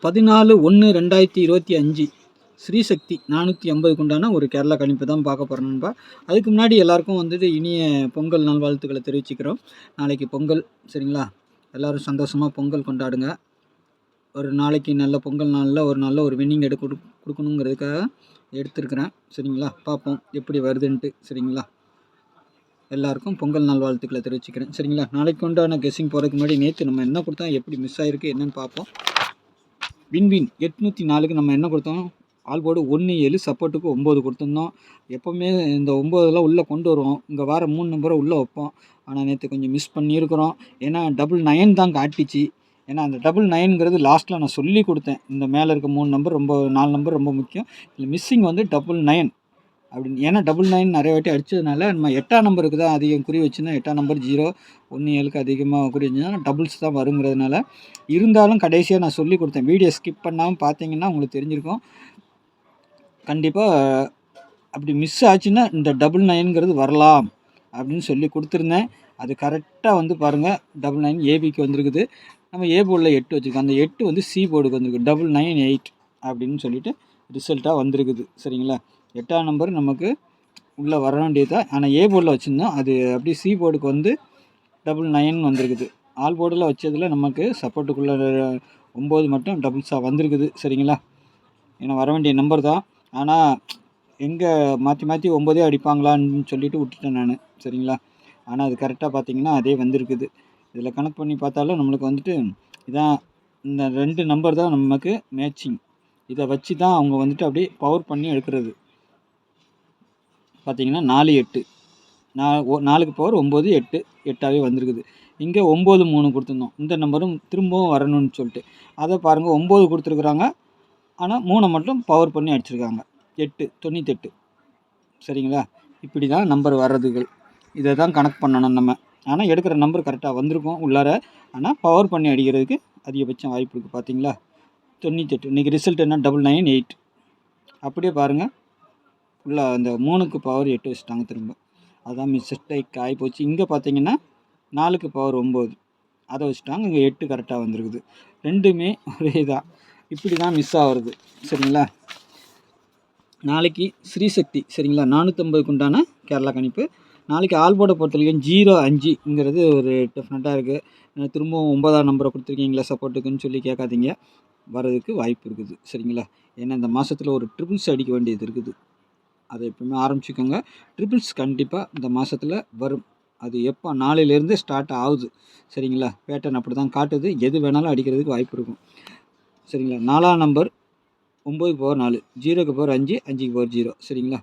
14/1/2025 ஸ்ரீசக்தி 450க்கு உண்டான ஒரு கேரளா கணிப்பு தான் பார்க்க போகிறோம்ப்பா. அதுக்கு முன்னாடி எல்லாருக்கும் இனிய பொங்கல் நல்வாழ்த்துக்களை தெரிவிச்சுக்கிறோம். நாளைக்கு பொங்கல், சரிங்களா? எல்லோரும் சந்தோஷமாக பொங்கல் கொண்டாடுங்க. ஒரு நாளைக்கு நல்ல பொங்கல் நாளில் நல்ல ஒரு வின்னிங் கொடுக்கணுங்கிறதுக்காக எடுத்துருக்கிறேன், சரிங்களா? பார்ப்போம் எப்படி வருதுன்ட்டு, சரிங்களா? எல்லாருக்கும் பொங்கல் நல்வாழ்த்துக்களை தெரிவிச்சுக்கிறேன், சரிங்களா? நாளைக்கு உண்டான கெஸ்ஸிங் போகிறதுக்கு முன்னாடி நேற்று நம்ம என்ன கொடுத்தோம், எப்படி மிஸ் ஆகிருக்கு என்னென்னு பார்ப்போம். வின்வின் 804க்கு நம்ம என்ன கொடுத்தோம், ஆல்போர்டு 1-7, சப்போர்ட்டுக்கு 9 கொடுத்துருந்தோம். எப்போவுமே இந்த 9 உள்ளே கொண்டு வருவோம். இங்கே வர 3 நம்பரை உள்ளே வைப்போம். ஆனால் நேற்று கொஞ்சம் மிஸ் பண்ணியிருக்கிறோம். ஏன்னா 99 தான் காட்டிச்சு. ஏன்னா அந்த 99ங்கிறது லாஸ்ட்டில் நான் சொல்லி கொடுத்தேன். இந்த மேலே இருக்க 3 நம்பர் 4 நம்பர் ரொம்ப முக்கியம். இதில் மிஸ்ஸிங் 99 அப்படின்னு. ஏன்னா 99 நிறைய வாட்டி அடித்ததுனால நம்ம 8ஆம் நம்பருக்கு தான் அதிகம் குறி வச்சுருந்தோம். 8ஆம் நம்பர் 0, 1-7க்கு அதிகமாக குறி வச்சுருந்தோம். டபுள்ஸ் தான் வருங்கிறதுனால. இருந்தாலும் கடைசியாக நான் சொல்லி கொடுத்தேன். வீடியோ ஸ்கிப் பண்ணாமல் பார்த்தீங்கன்னா உங்களுக்கு தெரிஞ்சிருக்கும். கண்டிப்பாக அப்படி மிஸ் ஆச்சுன்னா இந்த 99ங்கிறது வரலாம் அப்படின்னு சொல்லி கொடுத்துருந்தேன். அது கரெக்டாக பாருங்கள், 99 ஏபிக்கு வந்திருக்குது. நம்ம ஏ போர்டில் 8 வச்சுருக்கோம். அந்த 8 சி போர்டுக்கு வந்திருக்கு. 998 அப்படின்னு சொல்லிட்டு ரிசல்ட்டாக வந்திருக்குது, சரிங்களா? 8ஆம் நம்பர் நமக்கு உள்ளே வர வேண்டியது தான். ஆனால் ஏ போர்டில் வச்சுருந்தோம். அது அப்படி சி போர்டுக்கு 99 வந்திருக்குது. ஆல் போர்டில் வச்சதில் நமக்கு சப்போர்ட்டுக்குள்ளே 9 மட்டும் டபுள்ஸாக வந்திருக்குது, சரிங்களா? ஏன்னா வர வேண்டிய நம்பர் தான். ஆனால் எங்கே மாற்றி 9 அடிப்பாங்களான்னு சொல்லிட்டு விட்டுட்டேன் நான், சரிங்களா? ஆனால் அது கரெக்டாக பார்த்தீங்கன்னா அதே வந்திருக்குது. இதில் கணக்கு பண்ணி பார்த்தாலும் நம்மளுக்கு இதான் இந்த 2 நம்பர் தான் நமக்கு மேட்சிங். இதை வச்சு தான் அவங்க அப்படியே பவர் பண்ணி எடுக்கிறது. பார்த்தீங்கன்னா 4, 8, 4க்கு பவர் 9, 8, 8ஆகவே வந்திருக்குது. இங்கே 9, 3 கொடுத்துருந்தோம். இந்த நம்பரும் திரும்பவும் வரணும்னு சொல்லிட்டு அதை பாருங்கள், 9 கொடுத்துருக்குறாங்க. ஆனால் 3 மட்டும் பவர் பண்ணி அடிச்சிருக்காங்க. 8, 98, சரிங்களா? இப்படி தான் நம்பர் வர்றதுகள். இதை தான் கணக்கு பண்ணணும் நம்ம. ஆனால் எடுக்கிற நம்பர் கரெக்டாக வந்திருக்கும் உள்ளார. ஆனால் பவர் பண்ணி அடிக்கிறதுக்கு அதிகபட்சம் வாய்ப்பு இருக்குது. பார்த்தீங்களா? 98. இன்றைக்கி ரிசல்ட் என்ன, 998. அப்படியே பாருங்கள், ஃபுல்லாக அந்த 3க்கு பவர் 8 வச்சுட்டாங்க திரும்ப. அதுதான் மிஸ்டேக் ஆகிப்போச்சு. இங்கே பார்த்தீங்கன்னா 4க்கு பவர் 9 அதை வச்சுட்டாங்க. இங்கே 8 கரெக்டாக வந்திருக்குது. ரெண்டுமே ஒரே தான். இப்படி தான் மிஸ் ஆகிறது, சரிங்களா? நாளைக்கு ஸ்ரீசக்தி, சரிங்களா? 450க்கு உண்டான கேரளா கணிப்பு. நாளைக்கு ஆல்போர்டை பொறுத்தவரைக்கும் 05ங்கிறது ஒரு டெஃபினட்டாக இருக்குது. திரும்பவும் 9ஆம் நம்பரை கொடுத்துருக்கீங்களா சப்போர்ட்டுக்குன்னு சொல்லி கேட்காதீங்க. வர்றதுக்கு வாய்ப்பு இருக்குது, சரிங்களா? ஏன்னா இந்த மாதத்தில் ஒரு ட்ரிபிள்ஸ் அடிக்க வேண்டியது இருக்குது. அதை எப்பவுமே ஆரம்பிச்சுக்கோங்க. ட்ரிபிள்ஸ் கண்டிப்பாக இந்த மாதத்தில் வரும். அது எப்போ நாளையிலேருந்து ஸ்டார்ட் ஆகுது, சரிங்களா? பேட்டர்ன் அப்படி தான் காட்டுது. எது வேணாலும் அடிக்கிறதுக்கு வாய்ப்பு இருக்கும், சரிங்களா? 4ஆம் நம்பர் 9க்கு பவர் 4, 0க்கு பவர் 5, 5க்கு பவர் 0, சரிங்களா?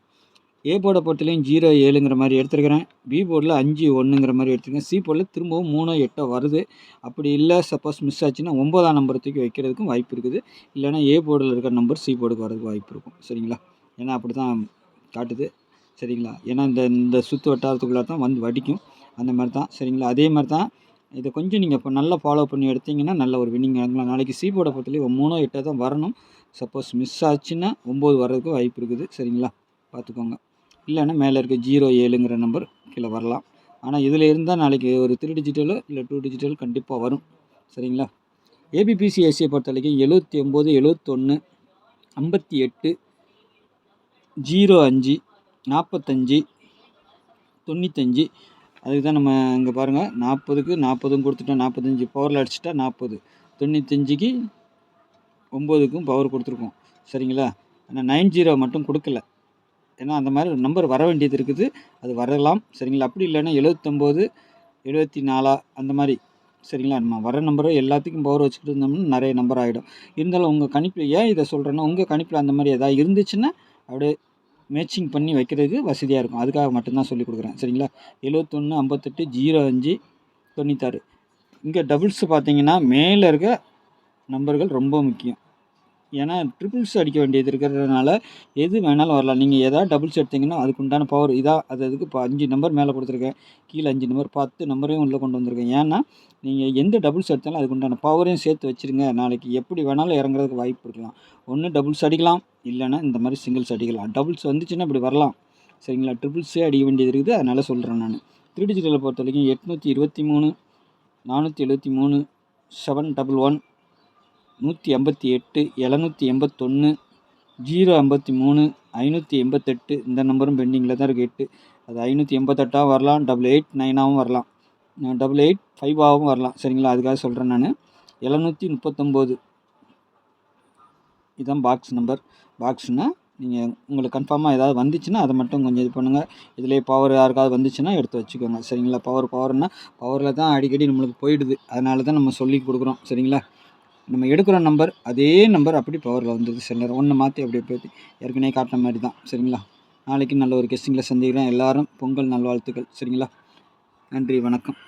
ஏ போர்டை பொறுத்தலையும் 0-7ங்கிற மாதிரி எடுத்துருக்கிறேன். பி போர்டில் 5-1ங்கிற மாதிரி எடுத்துருக்கேன். சி போர்டில் திரும்பவும் 3-8 வருது. அப்படி இல்லை, சப்போஸ் மிஸ் ஆச்சுன்னா 9ஆம் நம்பர் தூக்கி வைக்கிறதுக்கும் வாய்ப்பு இருக்குது. இல்லைனா ஏ போர்டில் இருக்கிற நம்பர் சி போர்டுக்கு வரதுக்கு வாய்ப்பு இருக்கும், சரிங்களா? ஏன்னா அப்படி தான் காட்டுது, சரிங்களா? ஏன்னா இந்த சுற்று வட்டாரத்துக்குள்ளே தான் வடிக்கும், அந்த மாதிரி தான், சரிங்களா? அதே மாதிரி தான் இதை கொஞ்சம் நீங்கள் இப்போ நல்லா ஃபாலோ பண்ணி எடுத்திங்கன்னா நல்ல ஒரு வின்னிங் வாங்கலாம். நாளைக்கு சி போர்டை பொறுத்தவரைக்கும் 3-8 தான் வரணும். சப்போஸ் மிஸ் ஆச்சுன்னா 9 வர்றதுக்கு வாய்ப்பு இருக்குது, சரிங்களா? பார்த்துக்கோங்க. இல்லைன்னா மேலே இருக்க 07ங்கிற நம்பர் கீழே வரலாம். ஆனால் இதில் இருந்தால் நாளைக்கு ஒரு 3 டிஜிட்டலோ இல்லை 2 டிஜிட்டல் கண்டிப்பாக வரும், சரிங்களா? ஏபிபிசிஎஸ்சியை பொறுத்த வரைக்கும் 79, 71, 58, 05, 45, 95. அதுக்கு தான் நம்ம இங்கே பாருங்கள், 40க்கு 40 கொடுத்துட்டோம். 45 பவரில் அடிச்சுட்டா 40, 95க்கு 9க்கும் பவர் கொடுத்துருக்கோம், சரிங்களா? ஆனால் 90 மட்டும் கொடுக்கல. ஏன்னா அந்த மாதிரி ஒரு நம்பர் வர வேண்டியது இருக்குது. அது வரலாம், சரிங்களா? அப்படி இல்லைன்னா 79, 74 அந்த மாதிரி, சரிங்களா? நம்ம வர நம்பரை எல்லாத்துக்கும் பவர் வச்சுக்கிட்டு இருந்தோம்னா நிறைய நம்பர் ஆகிடும். இருந்தாலும் உங்கள் கணிப்பில் ஏன் இதை சொல்கிறேன்னா, உங்கள் கணிப்பில் அந்த மாதிரி எதாவது இருந்துச்சுன்னா அப்படியே மேட்சிங் பண்ணி வைக்கிறதுக்கு வசதியாக இருக்கும். அதுக்காக மட்டும்தான் சொல்லிக் கொடுக்குறேன், சரிங்களா? 71, 58, 05, 96. இங்கே டபுள்ஸ் பார்த்தீங்கன்னா மேலே இருக்க நம்பர்கள் ரொம்ப முக்கியம். ஏன்னா ட்ரிபிள்ஸ் அடிக்க வேண்டியது இருக்கிறதுனால எது வேணாலும் வரலாம். நீங்கள் எதாவது டபுள்ஸ் எடுத்திங்கன்னா அதுக்கு உண்டான பவர் இதாக. அதுக்கு இப்போ 5 நம்பர் மேலே கொடுத்துருக்கேன், கீழே 5 நம்பர், 10 நம்பரையும் உள்ளே கொண்டு வந்திருக்கேன். ஏன்னா நீங்கள் எந்த டபுள்ஸ் எடுத்தாலும் அதுக்கு உண்டான பவரையும் சேர்த்து வச்சுருங்க. நாளைக்கு எப்படி வேணாலும் இறங்குறதுக்கு வாய்ப்பு இருக்கலாம். ஒன்று டபுள்ஸ் அடிக்கலாம், இல்லைன்னா இந்த மாதிரி சிங்கிள்ஸ் அடிக்கலாம். டபுள்ஸ் வந்துச்சுன்னா இப்படி வரலாம், சரிங்களா? ட்ரிபிள்ஸே அடிக்க வேண்டியது இருக்குது, அதனால் சொல்கிறேன் நான். 3 டிஜிட்டலை பொறுத்த வரைக்கும் 823, 473, 711, 188 781 053 588. இந்த நம்பரும் பெண்டிங்கில் தான் இருக்குது 8. அது 588 வரலாம், 889 வரலாம், 885 வரலாம். சரிங்களா, அதுக்காக சொல்கிறேன் நான். 739 இதுதான் பாக்ஸ் நம்பர். பாக்ஸ்னால் நீங்கள் உங்களுக்கு கன்ஃபார்மாக ஏதாவது வந்துச்சுன்னா அதை மட்டும் கொஞ்சம் இது பண்ணுங்கள். இதிலே பவர் யாருக்காவது வந்துச்சுன்னா எடுத்து வச்சுக்கோங்க. சரிங்களா, பவர்னால் பவரில் தான் அடிக்கடி நம்மளுக்கு போயிடுது. அதனால தான் நம்ம சொல்லி கொடுக்குறோம். சரிங்களா, நம்ம எடுக்கிற நம்பர் அதே நம்பர் அப்படி பவரில் வந்துடுது. சில நேரம் ஒன்று மாற்றி அப்படியே போய்ட்டு ஏற்கனவே காட்டின மாதிரி தான். சரிங்களா, நாளைக்கு நல்ல ஒரு கெஸ்டிங்கில் சந்திக்கிறேன். எல்லோரும் பொங்கல் நல்வாழ்த்துக்கள். சரிங்களா, நன்றி, வணக்கம்.